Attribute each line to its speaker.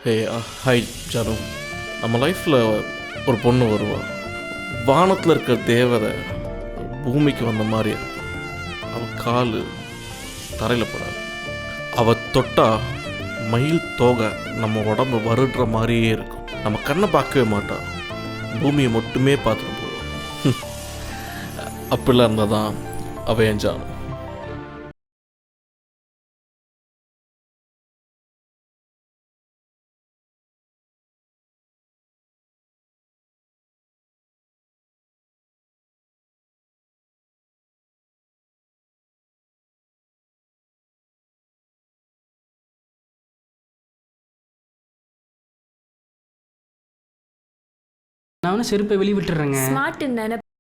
Speaker 1: Hey hi Janu. நம்ம லைஃப்பில் ஒரு பொண்ணு வருவாள். வானத்தில் இருக்கிற தேவதை பூமிக்கு வந்த மாதிரி இருக்கும். அவள் கால் தரையில் படாது. அவள் தொட்டா மயில் தோகை நம்ம உடம்பு வருடுற மாதிரியே இருக்கும். நம்ம கண்ணை பார்க்கவே மாட்டாள், பூமியை மட்டுமே பார்த்துட்டு போவோம். அப்படிலாம் இருந்தால் தான் அவள் என் ஜானு.
Speaker 2: நான் செருப்பை வெளியே விட்டுறேங்க.
Speaker 3: ஸ்மார்ட் நினைப்பு